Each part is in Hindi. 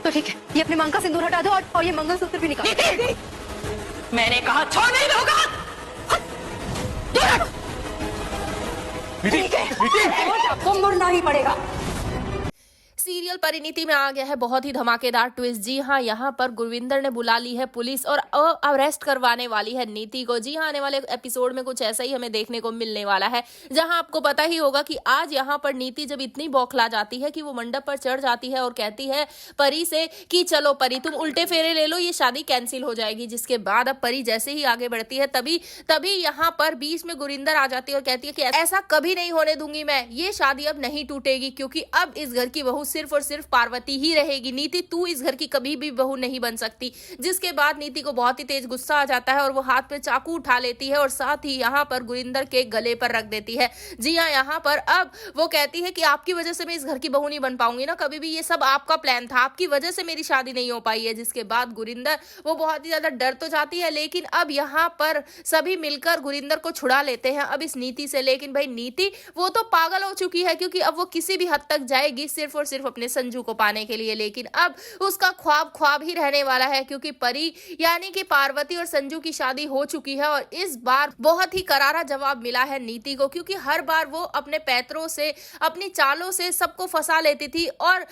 तो ठीक है, ये अपनी मांग का सिंदूर हटा दो और ये मंगलसूत्र भी निकालो। मैंने कहा छोड़ नहीं दूंगा। ठीक है, आपको मुड़ना ही पड़ेगा। सीरियल परिणीति में आ गया है बहुत ही धमाकेदार ट्विस्ट। जी हाँ, यहाँ पर गुरविंदर ने बुला ली है पुलिस और अरेस्ट करवाने वाली है नीति को। जी हाँ, आने वाले एपिसोड में कुछ ऐसा ही हमें देखने को मिलने वाला है, जहाँ आपको पता ही होगा कि आज यहाँ पर नीति जब इतनी बौखला जाती है कि वो मंडप पर चढ़ जाती है और कहती है परी से कि चलो परी तुम उल्टे फेरे ले लो, ये शादी कैंसिल हो जाएगी। जिसके बाद अब परी जैसे ही आगे बढ़ती है तभी यहाँ पर बीच में गुरिंदर आ जाती है और कहती है कि ऐसा कभी नहीं होने दूंगी मैं, ये शादी अब नहीं टूटेगी, क्योंकि अब इस घर की बहू सिर्फ और सिर्फ पार्वती ही रहेगी। नीति तू इस घर की कभी भी बहू नहीं बन सकती। जिसके बाद नीति को बहुत ही तेज गुस्सा आ जाता है और वो हाथ पे चाकू उठा लेती है और साथ ही यहाँ पर गुरिंदर के गले पर रख देती है। जी हाँ, यहाँ पर अब वो कहती है कि आपकी वजह से मैं इस घर की बहू नहीं बन पाऊंगी ना कभी भी, ये सब आपका प्लान था, आपकी वजह से मेरी शादी नहीं हो पाई है। जिसके बाद गुरिंदर वो बहुत ही ज्यादा डर तो जाती है, लेकिन अब यहाँ पर सभी मिलकर गुरिंदर को छुड़ा लेते हैं अब इस नीति से। लेकिन भाई नीति वो तो पागल हो चुकी है, क्योंकि अब वो किसी भी हद तक जाएगी सिर्फ और सिर्फ अपने संजू को पाने के लिए। लेकिन अब उसका ख्वाब ही रहने वाला है, क्योंकि परी यानी कि पार्वती और संजू की शादी हो चुकी है और इस बार बहुत ही करारा जवाब मिला है नीति को, क्योंकि हर बार वो अपने पैतरों से अपनी चालों से सबको फंसा लेती थी और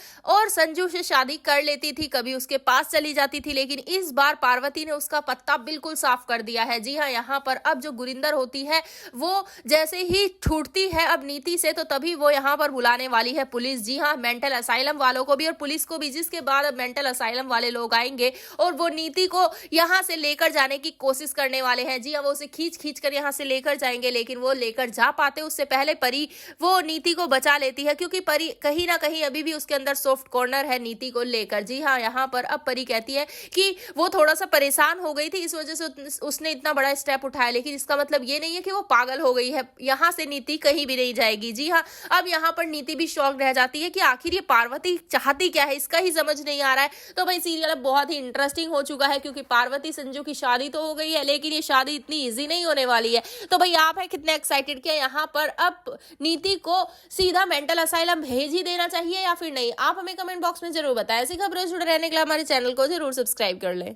संजू से शादी कर लेती थी, कभी उसके पास चली जाती थी। लेकिन इस बार पार्वती ने उसका पत्ता बिल्कुल साफ कर दिया है। जी हाँ, यहाँ पर अब जो गुरिंदर होती है वो जैसे ही छूटती है अब नीति से, तो तभी वो यहाँ पर बुलाने वाली है पुलिस। जी हाँ, मेंटल असाइलम वालों को भी और पुलिस को भी, जिसके बाद अब मेंटल असाइलम वाले लोग आएंगे और वो नीति को यहाँ से लेकर जाने की कोशिश करने वाले हैं। जी हाँ, वो उसे खींच कर यहाँ से लेकर जाएंगे, लेकिन वो लेकर जा पाते उससे पहले परी वो नीति को बचा लेती है, क्योंकि परी कहीं ना कहीं अभी भी उसके अंदर सॉफ्ट कॉर्नर है नीति को लेकर। जी हाँ, यहाँ पर अब परी कहती है कि वो थोड़ा सा परेशान हो गई थी, इस वजह से उसने इतना बड़ा स्टेप उठाया, लेकिन इसका मतलब ये नहीं है कि वो पागल हो गई है। यहाँ से नीति कहीं भी नहीं जाएगी। जी हाँ, अब यहाँ पर नीति भी शॉक रह जाती है कि आखिर ये पार्वती चाहती क्या है, इसका ही समझ नहीं आ रहा है। तो भाई सीरियल अब बहुत ही इंटरेस्टिंग हो चुका है, क्योंकि पार्वती संजू की शादी तो हो गई है, लेकिन ये शादी इतनी इजी नहीं होने वाली है। तो भाई आप हैं कितने एक्साइटेड कि यहाँ पर अब नीति को सीधा मेंटल असाइलम भेज ही देना चाहिए या फिर नहीं? आप हमें कमेंट बॉक्स में जरूर बताएं। ऐसी खबरों से जुड़े रहने के लिए हमारे चैनल को जरूर सब्सक्राइब कर लें।